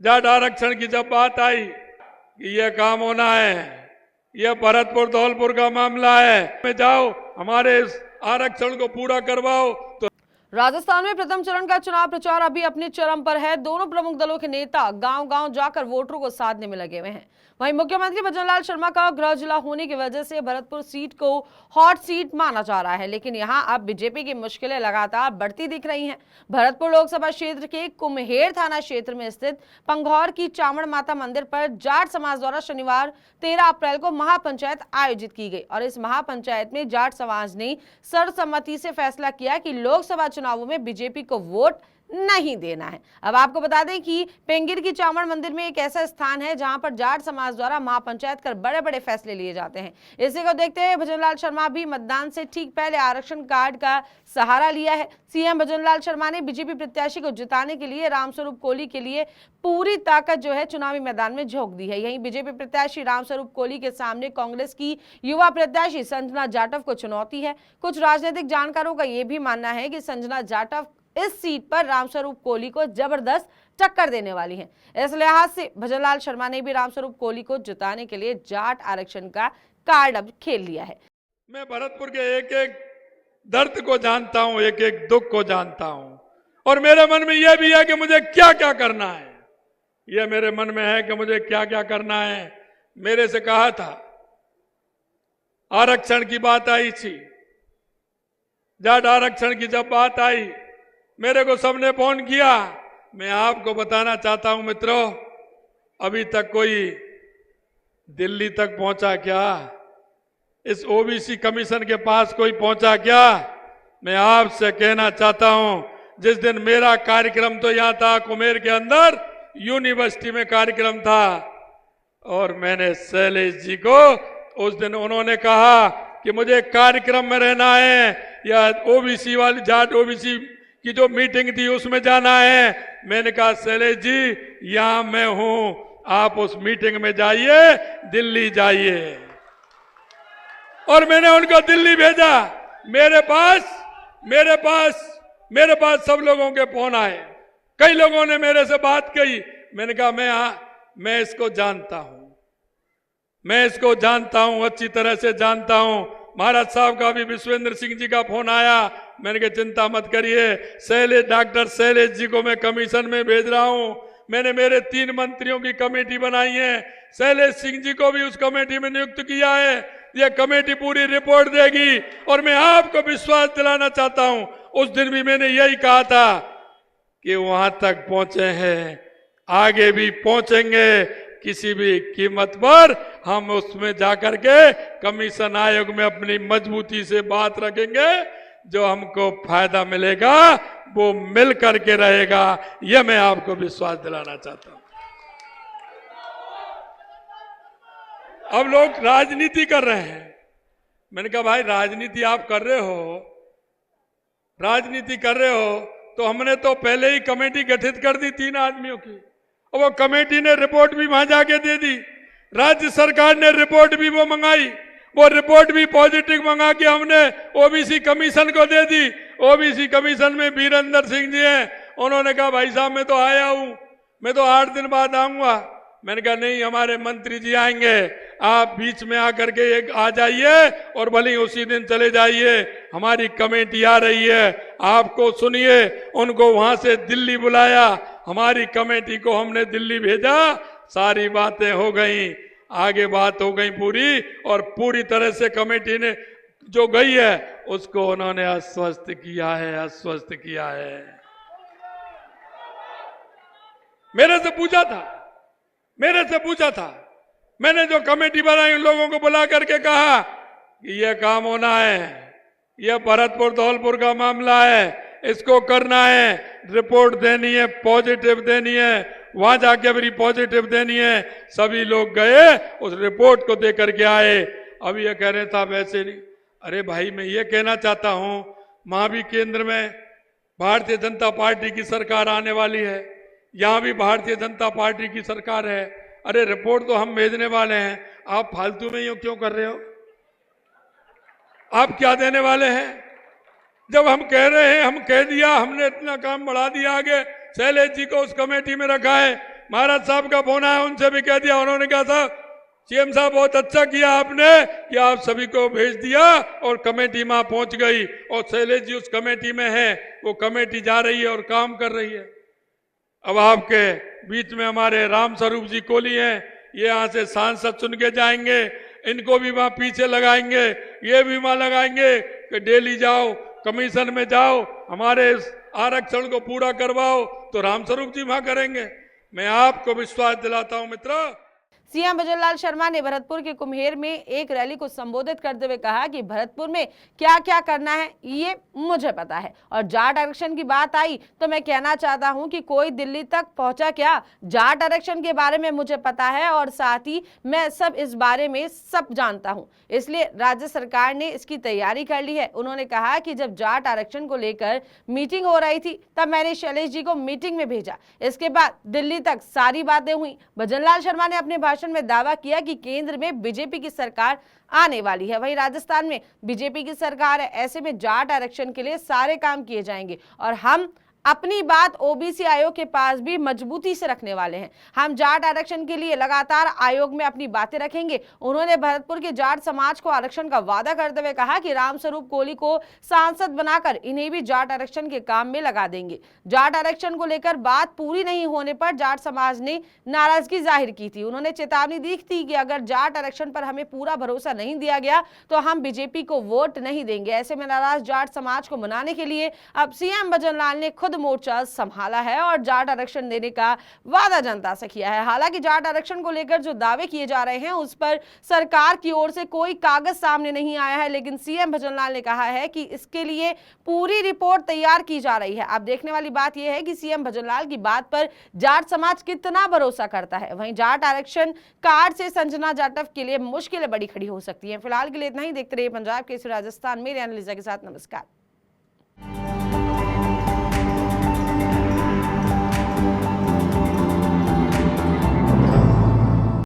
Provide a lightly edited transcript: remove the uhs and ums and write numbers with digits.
जाट आरक्षण की जब बात आई कि ये काम होना है, ये भरतपुर धौलपुर का मामला है, में जाओ हमारे इस आरक्षण को पूरा करवाओ। तो राजस्थान में प्रथम चरण का चुनाव प्रचार अभी अपने चरम पर है। दोनों प्रमुख दलों के नेता गांव-गांव जाकर वोटरों को साधने में लगे हुए हैं। वहीं मुख्यमंत्री भजनलाल शर्मा का गृह जिला होने की वजह से भरतपुर सीट को हॉट सीट माना जा रहा है, लेकिन यहां अब बीजेपी की मुश्किलें लगातार बढ़ती दिख रही हैं। भरतपुर लोकसभा क्षेत्र के कुम्हेर थाना क्षेत्र में स्थित पंघौर की चामड़ माता मंदिर पर जाट समाज द्वारा शनिवार 13 अप्रैल को महापंचायत आयोजित की गई और इस महापंचायत में जाट समाज ने सर्वसम्मति से फैसला किया कि लोकसभा चुनावों में बीजेपी को वोट नहीं देना है। अब आपको बता दें कि पेंगिर की चामड़ मंदिर में एक ऐसा स्थान है जहां पर जाट समाज द्वारा महापंचायत कर बड़े बड़े फैसले लिए जाते हैं। इसी को देखते हुए भजनलाल शर्मा भी मतदान से ठीक पहले आरक्षण कार्ड का सहारा लिया है। सीएम भजनलाल शर्मा ने बीजेपी प्रत्याशी को जिताने के लिए रामस्वरूप कोली के लिए पूरी ताकत जो है चुनावी मैदान में झोंक दी है। यहीं बीजेपी प्रत्याशी रामस्वरूप कोली के सामने कांग्रेस की युवा प्रत्याशी संजना जाटव को चुनौती है। कुछ राजनीतिक जानकारों का यह भी मानना है कि संजना जाटव इस सीट पर रामस्वरूप कोली को जबरदस्त टक्कर देने वाली हैं। इस लिहाज से भजनलाल शर्मा ने भी रामस्वरूप कोली को जिताने के लिए जाट आरक्षण का कार्ड अब खेल लिया है। मैं भरतपुर के एक एक दर्द को जानता हूं, एक एक दुख को जानता हूं और मेरे मन में यह भी है कि मुझे क्या क्या करना है। यह मेरे मन में है कि मुझे क्या क्या करना है। मेरे से कहा था, आरक्षण की बात आई थी, जाट आरक्षण की जब बात आई मेरे को सबने फोन किया। मैं आपको बताना चाहता हूं मित्रों, अभी तक कोई दिल्ली तक पहुंचा क्या? इस ओबीसी कमीशन के पास कोई पहुंचा क्या? मैं आपसे कहना चाहता हूं, जिस दिन मेरा कार्यक्रम तो यहां था कुम्हेर के अंदर यूनिवर्सिटी में कार्यक्रम था और मैंने शैलेश जी को उस दिन उन्होंने कहा कि मुझे कार्यक्रम में रहना है या ओबीसी वाली जाट ओबीसी की जो मीटिंग थी उसमें जाना है। मैंने कहा शैलेश जी यहां मैं हूं, आप उस मीटिंग में जाइए, दिल्ली जाइए। और मैंने उनको दिल्ली भेजा। मेरे पास सब लोगों के फोन आए, कई लोगों ने मेरे से बात कही। मैंने कहा मैं इसको जानता हूं, अच्छी तरह से जानता हूं। महाराज साहब का भी विश्वेंद्र सिंह जी का फोन आया। मैंने कहा चिंता मत करिए, डॉक्टर शैलेश जी को मैं कमीशन में भेज रहा हूं। मैंने मेरे 3 मंत्रियों की कमेटी बनाई है, शैलेश सिंह जी को भी उस कमेटी में नियुक्त किया है। यह कमेटी पूरी रिपोर्ट देगी और मैं आपको विश्वास दिलाना चाहता हूं, उस दिन भी मैंने यही कहा था कि वहां तक पहुंचे हैं, आगे भी पहुंचेंगे, किसी भी कीमत पर हम उसमें जाकर के कमीशन आयोग में अपनी मजबूती से बात रखेंगे। जो हमको फायदा मिलेगा वो मिल करके रहेगा, यह मैं आपको विश्वास दिलाना चाहता हूं। अब लोग राजनीति कर रहे हैं। मैंने कहा भाई राजनीति आप कर रहे हो तो हमने तो पहले ही कमेटी गठित कर दी 3 आदमियों की और वो कमेटी ने रिपोर्ट भी वहां जाके दे दी। राज्य सरकार ने रिपोर्ट भी वो मंगाई, वो रिपोर्ट भी पॉजिटिव मंगा के हमने ओबीसी कमीशन को दे दी। ओबीसी कमीशन में वीरेंद्र सिंह जी हैं, उन्होंने कहा भाई साहब मैं तो आया हूं, मैं तो 8 दिन बाद आऊंगा। मैंने कहा नहीं, हमारे मंत्री जी आएंगे, आप बीच में आकर के एक आ जाइए और भले उसी दिन चले जाइए। हमारी कमेटी आ रही है, आपको सुनिए। उनको वहां से दिल्ली बुलाया, हमारी कमेटी को हमने दिल्ली भेजा, सारी बातें हो गई, आगे बात हो गई पूरी और पूरी तरह से कमेटी ने जो गई है उसको उन्होंने आश्वस्त किया है। मेरे से पूछा था, मैंने जो कमेटी बनाई उन लोगों को बुला करके कहा कि यह काम होना है, यह भरतपुर धौलपुर का मामला है, इसको करना है, रिपोर्ट देनी है, पॉजिटिव देनी है, वहां जाके भी पॉजिटिव देनी है। सभी लोग गए, उस रिपोर्ट को दे करके आए। अब ये कह रहे था वैसे नहीं। अरे भाई मैं ये कहना चाहता हूं, वहां भी केंद्र में भारतीय जनता पार्टी की सरकार आने वाली है, यहां भी भारतीय जनता पार्टी की सरकार है। अरे रिपोर्ट तो हम भेजने वाले हैं, आप फालतू में यूं क्यों कर रहे हो? आप क्या देने वाले हैं? जब हम कह रहे हैं, हम कह दिया, हमने इतना काम बढ़ा दिया आगे, शैलेश जी को उस कमेटी में रखा है। महाराज साहब का फोन आया, उनसे भी कह दिया। उन्होंने कहा था सीएम साहब बहुत अच्छा किया आपने कि आप सभी को भेज दिया और कमेटी वहां पहुंच गई और शैलेश जी उस कमेटी में है, वो कमेटी जा रही है और काम कर रही है। अब आपके बीच में हमारे राम स्वरूप जी कोहली हैं, ये यहाँ से सांसद चुन के जाएंगे, इनको भी वहां पीछे लगाएंगे, ये भी वहां लगाएंगे कि डेली जाओ कमीशन में जाओ, हमारे आरक्षण को पूरा करवाओ, तो राम स्वरूप जी वहां करेंगे। मैं आपको विश्वास दिलाता हूं मित्रों। सीएम भजनलाल शर्मा ने भरतपुर के कुम्हेर में एक रैली को संबोधित करते हुए कहा कि भरतपुर में क्या क्या करना है ये मुझे पता है, और जाट आरक्षण की बात आई तो मैं कहना चाहता हूं कि कोई दिल्ली तक पहुंचा क्या, जाट आरक्षण के बारे में मुझे पता है और साथ ही मैं सब इस बारे में सब जानता हूं, इसलिए राज्य सरकार ने इसकी तैयारी कर ली है। उन्होंने कहा कि जब जाट आरक्षण को लेकर मीटिंग हो रही थी तब मैंने शैलेश जी को मीटिंग में भेजा, इसके बाद दिल्ली तक सारी बातें हुई। भजनलाल शर्मा ने अपने भाषण में दावा किया कि केंद्र में बीजेपी की सरकार आने वाली है, वहीं राजस्थान में बीजेपी की सरकार है, ऐसे में जाट आरक्षण के लिए सारे काम किए जाएंगे और हम अपनी बात ओबीसी आयोग के पास भी मजबूती से रखने वाले हैं। हम जाट आरक्षण के लिए लगातार आयोग में अपनी बातें रखेंगे। उन्होंने भरतपुर के जाट समाज को आरक्षण का वादा करते हुए कहा कि राम स्वरूप कोहली को सांसद बनाकर इन्हें भी जाट आरक्षण के काम में लगा देंगे। जाट आरक्षण को लेकर बात पूरी नहीं होने पर जाट समाज ने नाराजगी जाहिर की थी। उन्होंने चेतावनी दी थी कि अगर जाट आरक्षण पर हमें पूरा भरोसा नहीं दिया गया तो हम बीजेपी को वोट नहीं देंगे। ऐसे में नाराज जाट समाज को मनाने के लिए अब सीएम भजनलाल ने खुद मोर्चा संभाला है और जाट आरक्षण देने का वादा जनता से किया है। हालांकि जाट आरक्षण को लेकर जो दावे किए जा रहे हैं उस पर सरकार की ओर से कोई कागज सामने नहीं आया है, लेकिन सीएम भजनलाल ने कहा है कि इसके लिए पूरी रिपोर्ट तैयार की जा रही है। अब देखने वाली बात यह है कि सीएम भजनलाल की बात पर जाट समाज कितना भरोसा करता है। वहीं जाट आरक्षण कार्ड से संजना जाटव के लिए मुश्किलें बड़ी खड़ी हो सकती है। फिलहाल के लिए इतना ही। देखते रहिए पंजाब केसरी राजस्थान, मेरे एनालिजा के साथ। नमस्कार।